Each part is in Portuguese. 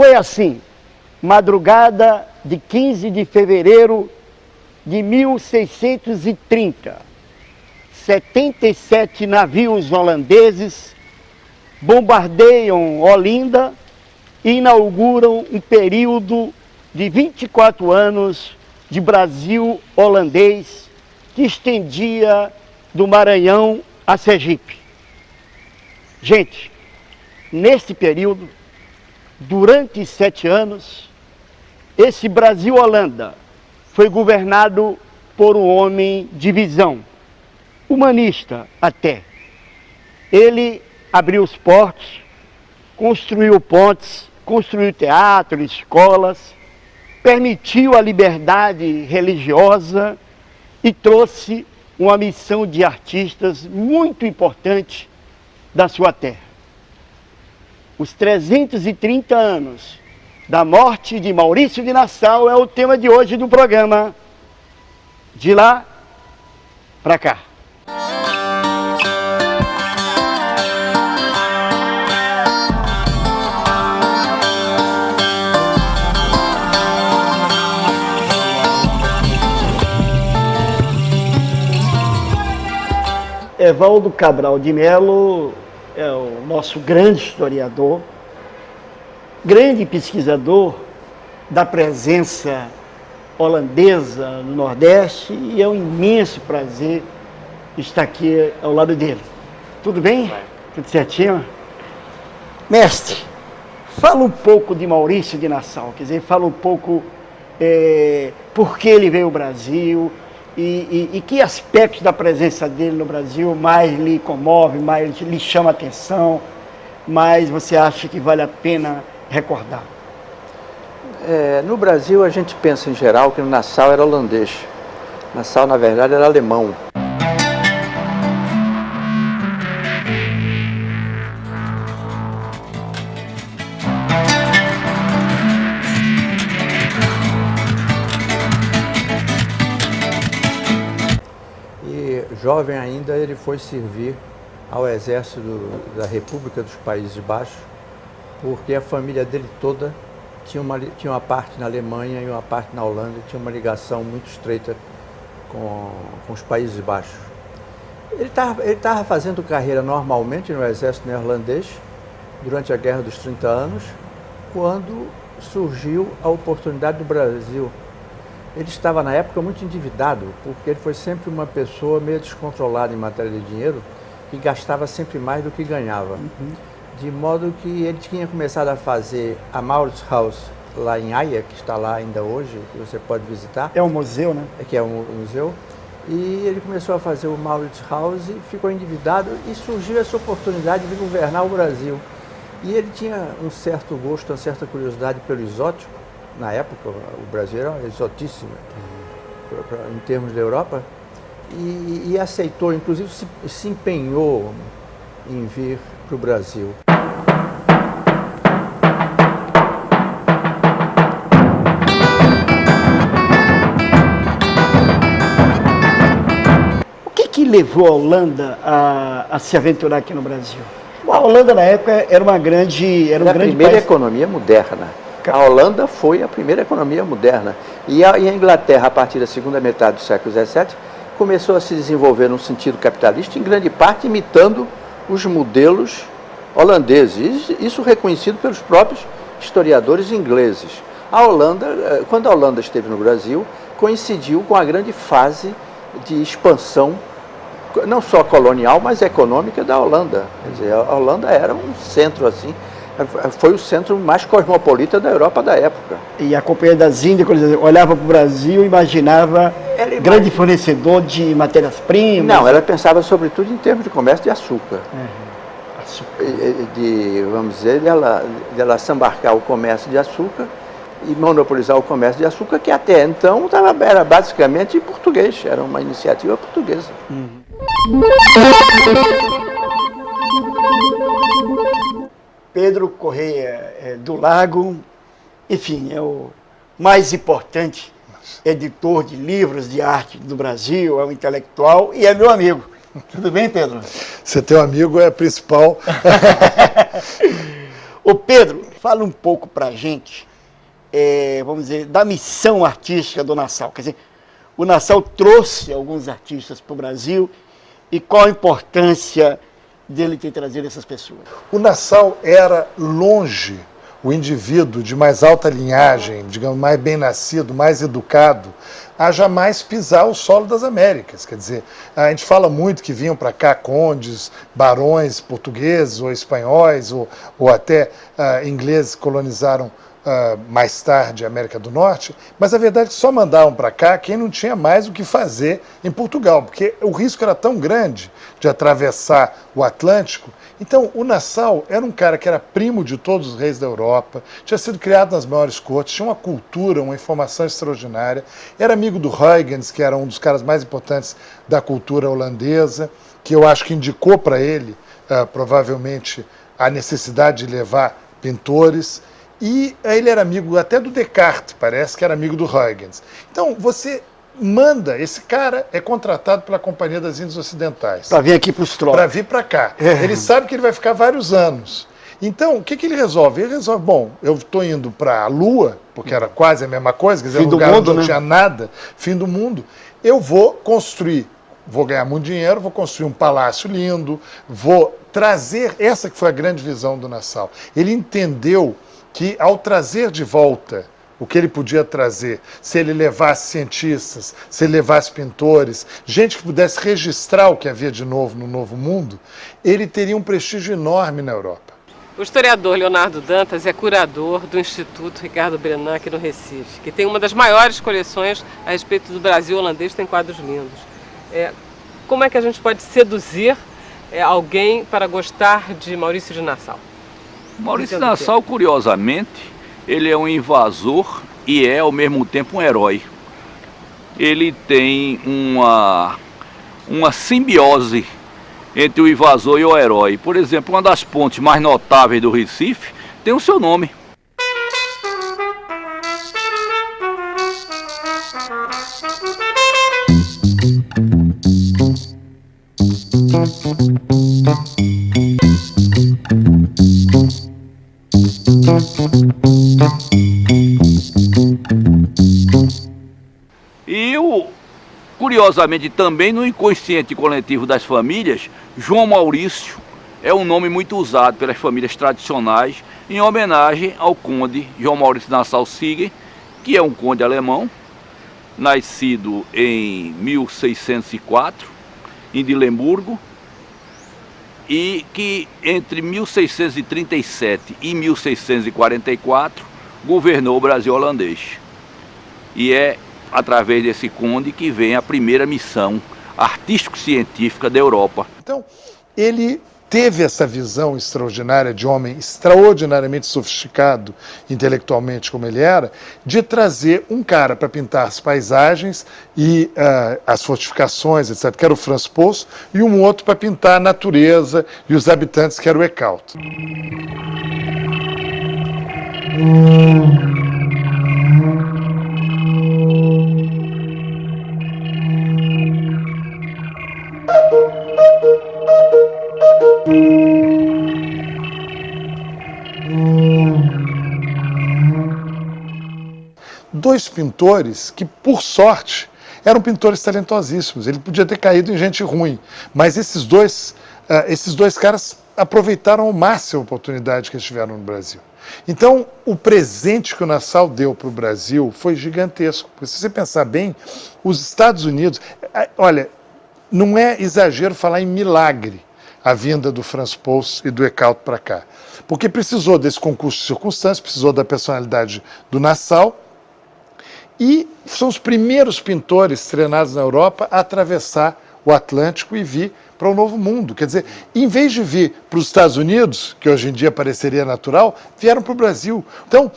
foi assim, madrugada de 15 de fevereiro de 1630, 77 navios holandeses bombardeiam Olinda e inauguram um período de 24 anos de Brasil holandês que estendia do Maranhão a Sergipe. Gente, nesse período, durante 7 anos, esse Brasil-Holanda foi governado por um homem de visão, humanista até. Ele abriu os portos, construiu pontes, construiu teatro, escolas, permitiu a liberdade religiosa e trouxe uma missão de artistas muito importante da sua terra. Os 330 anos da morte de Maurício de Nassau é o tema de hoje do programa De Lá Pra Cá. Evaldo Cabral de Melo é o nosso grande historiador, grande pesquisador da presença holandesa no Nordeste, e é um imenso prazer estar aqui ao lado dele. Tudo bem? Vai. Tudo certinho? Mestre, fala um pouco de Maurício de Nassau, quer dizer, fala um pouco por que ele veio ao Brasil e que aspectos da presença dele no Brasil mais lhe comove, mais lhe chama a atenção, mais você acha que vale a pena recordar? No Brasil, a gente pensa em geral que o Nassau era holandês. Nassau, na verdade, era alemão. E, jovem ainda, ele foi servir ao exército da República dos Países Baixos, porque a família dele toda tinha uma parte na Alemanha e uma parte na Holanda, tinha uma ligação muito estreita com os Países Baixos. Ele estava fazendo carreira normalmente no exército neerlandês durante a Guerra dos 30 anos, quando surgiu a oportunidade do Brasil. Ele estava na época muito endividado, porque ele foi sempre uma pessoa meio descontrolada em matéria de dinheiro e gastava sempre mais do que ganhava. De modo que ele tinha começado a fazer a Mauritshuis lá em Haia, que está lá ainda hoje, que você pode visitar. É um museu, né? Que é um museu. E ele começou a fazer o Mauritshuis e ficou endividado e surgiu essa oportunidade de governar o Brasil. E ele tinha um certo gosto, uma certa curiosidade pelo exótico. Na época, o Brasil era exotíssimo em termos da Europa. E aceitou, inclusive se empenhou em vir para o Brasil. O que levou a Holanda a se aventurar aqui no Brasil? A Holanda, na época, era uma grande... Era a primeira economia moderna. A Holanda foi a primeira economia moderna. E a Inglaterra, a partir da segunda metade do século XVII, começou a se desenvolver num sentido capitalista, em grande parte imitando os modelos holandeses, isso reconhecido pelos próprios historiadores ingleses. A Holanda, quando a Holanda esteve no Brasil, coincidiu com a grande fase de expansão, não só colonial, mas econômica da Holanda. Quer dizer, a Holanda era um centro assim, foi o centro mais cosmopolita da Europa da época. E a Companhia das Índias, quando eles olhava para o Brasil, imaginava grande fornecedor de matérias-primas? Não, ela pensava sobretudo em termos de comércio de açúcar. Vamos dizer, dela sambarcar o comércio de açúcar e monopolizar o comércio de açúcar, que até então era basicamente português, era uma iniciativa portuguesa. Pedro Correia do Lago, enfim, é o mais importante editor de livros de arte do Brasil, é um intelectual e é meu amigo. Tudo bem, Pedro? Ser teu amigo é principal. Ô Pedro, fala um pouco pra gente, vamos dizer, da missão artística do Nassau. Quer dizer, o Nassau trouxe alguns artistas para o Brasil e qual a importância dele ter trazido essas pessoas? O Nassau era longe o indivíduo de mais alta linhagem, digamos, mais bem nascido, mais educado, a jamais pisar o solo das Américas. Quer dizer, a gente fala muito que vinham para cá condes, barões portugueses ou espanhóis, ou até ingleses colonizaram mais tarde a América do Norte, mas a verdade é que só mandavam para cá quem não tinha mais o que fazer em Portugal, porque o risco era tão grande de atravessar o Atlântico. Então, o Nassau era um cara que era primo de todos os reis da Europa, tinha sido criado nas maiores cortes, tinha uma cultura, uma informação extraordinária, era amigo do Huygens, que era um dos caras mais importantes da cultura holandesa, que eu acho que indicou para ele, provavelmente, a necessidade de levar pintores. E ele era amigo até do Descartes, parece que era amigo do Huygens. Então, você manda, esse cara é contratado pela Companhia das Índias Ocidentais. Para vir aqui para os tronos. Para vir para cá. Ele sabe que ele vai ficar vários anos. Então, o que ele resolve? Ele resolve, bom, eu estou indo para a Lua, porque era quase a mesma coisa, quer dizer, um lugar onde não tinha nada, fim do mundo. Eu vou construir, vou ganhar muito dinheiro, vou construir um palácio lindo, vou trazer, essa que foi a grande visão do Nassau. Ele entendeu que ao trazer de volta o que ele podia trazer, se ele levasse cientistas, se ele levasse pintores, gente que pudesse registrar o que havia de novo no Novo Mundo, ele teria um prestígio enorme na Europa. O historiador Leonardo Dantas é curador do Instituto Ricardo Brenan aqui no Recife, que tem uma das maiores coleções a respeito do Brasil holandês, tem quadros lindos. Como é que a gente pode seduzir alguém para gostar de Maurício de Nassau? Maurício de Nassau, curiosamente, ele é um invasor e é ao mesmo tempo um herói. Ele tem uma simbiose entre o invasor e o herói. Por exemplo, uma das pontes mais notáveis do Recife tem o seu nome. E curiosamente, também no inconsciente coletivo das famílias, João Maurício é um nome muito usado pelas famílias tradicionais em homenagem ao conde João Maurício Nassau-Siegen, que é um conde alemão, nascido em 1604, em Dilemburgo, e que entre 1637 e 1644 governou o Brasil holandês. E é através desse conde que vem a primeira missão artístico-científica da Europa. Então, ele teve essa visão extraordinária de homem extraordinariamente sofisticado intelectualmente como ele era, de trazer um cara para pintar as paisagens e as fortificações, etc., que era o Franz Post, e um outro para pintar a natureza e os habitantes, que era o Eckhout. Dois pintores que, por sorte, eram pintores talentosíssimos. Ele podia ter caído em gente ruim, mas esses dois caras aproveitaram ao máximo a oportunidade que eles tiveram no Brasil. Então, o presente que o Nassau deu para o Brasil foi gigantesco. Porque, se você pensar bem, os Estados Unidos... Olha, não é exagero falar em milagre a vinda do Franz Post e do Eckhout para cá. Porque precisou desse concurso de circunstâncias, precisou da personalidade do Nassau, e são os primeiros pintores treinados na Europa a atravessar o Atlântico e vir para o Novo Mundo. Quer dizer, em vez de vir para os Estados Unidos, que hoje em dia pareceria natural, vieram para o Brasil. Então,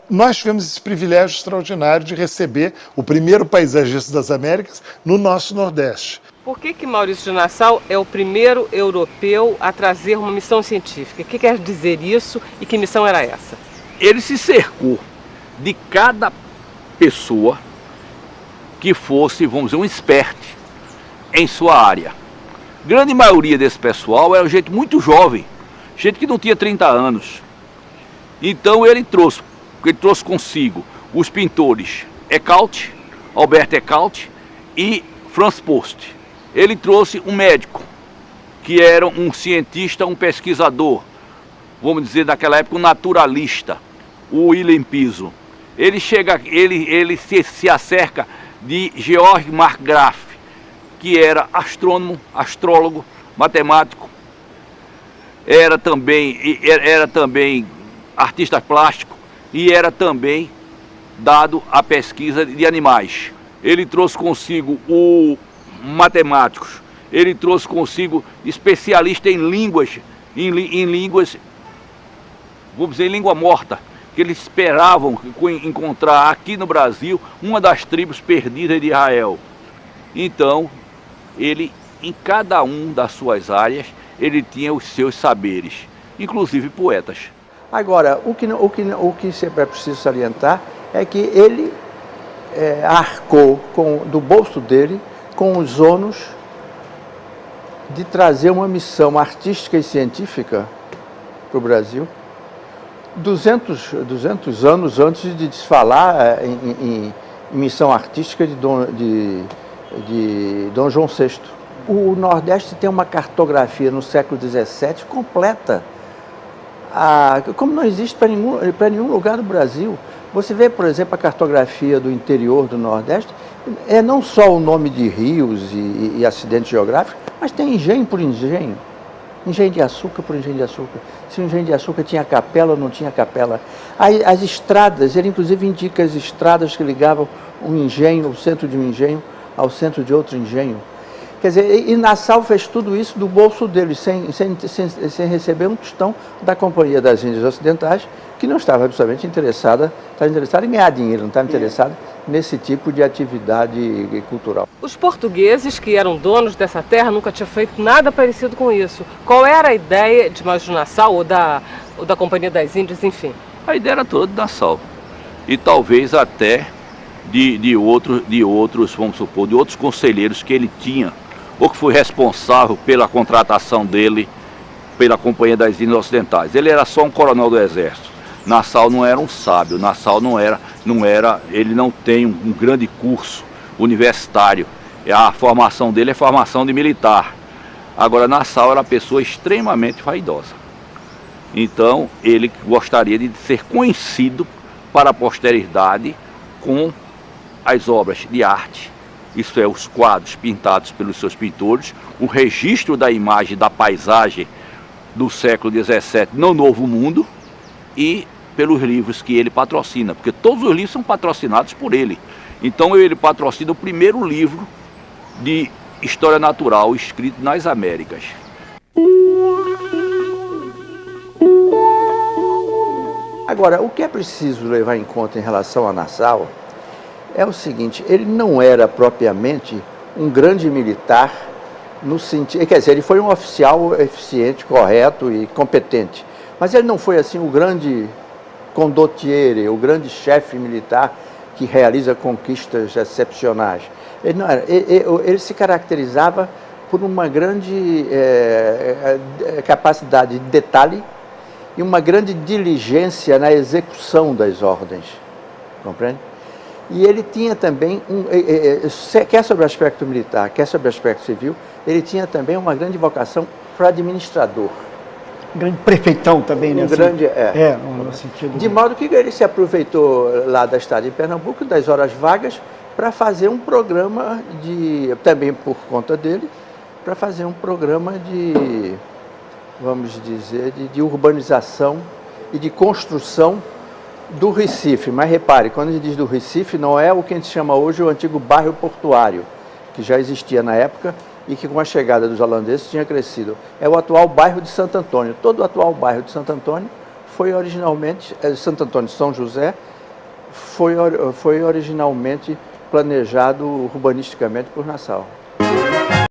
nós tivemos esse privilégio extraordinário de receber o primeiro paisagista das Américas no nosso Nordeste. Por que Maurício de Nassau é o primeiro europeu a trazer uma missão científica? O que quer dizer isso e que missão era essa? Ele se cercou de cada pessoa que fosse, vamos dizer, um expert em sua área. Grande maioria desse pessoal era gente muito jovem, gente que não tinha 30 anos. Então ele trouxe consigo os pintores Eckalt, Albert Eckalt e Franz Post. Ele trouxe um médico, que era um cientista, um pesquisador, vamos dizer daquela época um naturalista, o Willem Piso. Ele se acerca de Georg Markgraf, que era astrônomo, astrólogo, matemático, era também artista plástico e era também dado à pesquisa de animais. Ele trouxe consigo matemáticos, ele trouxe consigo especialista em línguas, vamos dizer, em língua morta, que eles esperavam encontrar aqui no Brasil uma das tribos perdidas de Israel. Então, ele, em cada um das suas áreas, ele tinha os seus saberes, inclusive poetas. Agora, o que sempre é preciso salientar é que ele arcou do bolso dele com os ônus de trazer uma missão artística e científica para o Brasil 200 anos antes de se falar em missão artística de Dom João VI. O Nordeste tem uma cartografia no século XVII completa, como não existe para nenhum lugar do Brasil. Você vê, por exemplo, a cartografia do interior do Nordeste, é não só o nome de rios e acidentes geográficos, mas tem engenho por engenho. Engenho de açúcar por engenho de açúcar. Se o engenho de açúcar tinha capela ou não tinha capela. As estradas, ele inclusive indica as estradas que ligavam um engenho, o centro de um engenho, ao centro de outro engenho. Quer dizer, e Nassau fez tudo isso do bolso dele, sem receber um tostão da Companhia das Índias Ocidentais, que não estava absolutamente interessada, estava interessada em ganhar dinheiro, não estava interessada nesse tipo de atividade cultural. Os portugueses que eram donos dessa terra nunca tinham feito nada parecido com isso. Qual era a ideia de Maju Nassau ou da Companhia das Índias, enfim? A ideia era toda de Nassau. E talvez até de outros, vamos supor, de outros conselheiros que ele tinha, ou que foi responsável pela contratação dele pela Companhia das Índias Ocidentais. Ele era só um coronel do Exército. Nassau não era um sábio, Nassau ele não tem um grande curso universitário. A formação dele é formação de militar. Agora, Nassau era uma pessoa extremamente vaidosa. Então, ele gostaria de ser conhecido para a posteridade com as obras de arte, isso é, os quadros pintados pelos seus pintores, o registro da imagem da paisagem do século XVII no Novo Mundo e pelos livros que ele patrocina, porque todos os livros são patrocinados por ele. Então ele patrocina o primeiro livro de história natural escrito nas Américas. Agora, o que é preciso levar em conta em relação a Nassau é o seguinte: ele não era propriamente um grande militar no sentido, quer dizer, ele foi um oficial eficiente, correto e competente, mas ele não foi assim o grande condottiere, o grande chefe militar que realiza conquistas excepcionais. Ele não era, ele se caracterizava por uma grande capacidade de detalhe e uma grande diligência na execução das ordens, compreende? E ele tinha também, quer sobre o aspecto militar, quer sobre o aspecto civil, ele tinha também uma grande vocação para administrador. Um grande prefeitão também, né? No sentido de modo que ele se aproveitou lá da estada em Pernambuco, das horas vagas, para fazer um programa também por conta dele, para fazer um programa de, vamos dizer, de urbanização e de construção do Recife. Mas repare, quando a gente diz do Recife, não é o que a gente chama hoje o antigo bairro portuário, que já existia na época e que com a chegada dos holandeses tinha crescido. É o atual bairro de Santo Antônio. Todo o atual bairro de Santo Antônio foi originalmente, Santo Antônio de São José, foi originalmente planejado urbanisticamente por Nassau.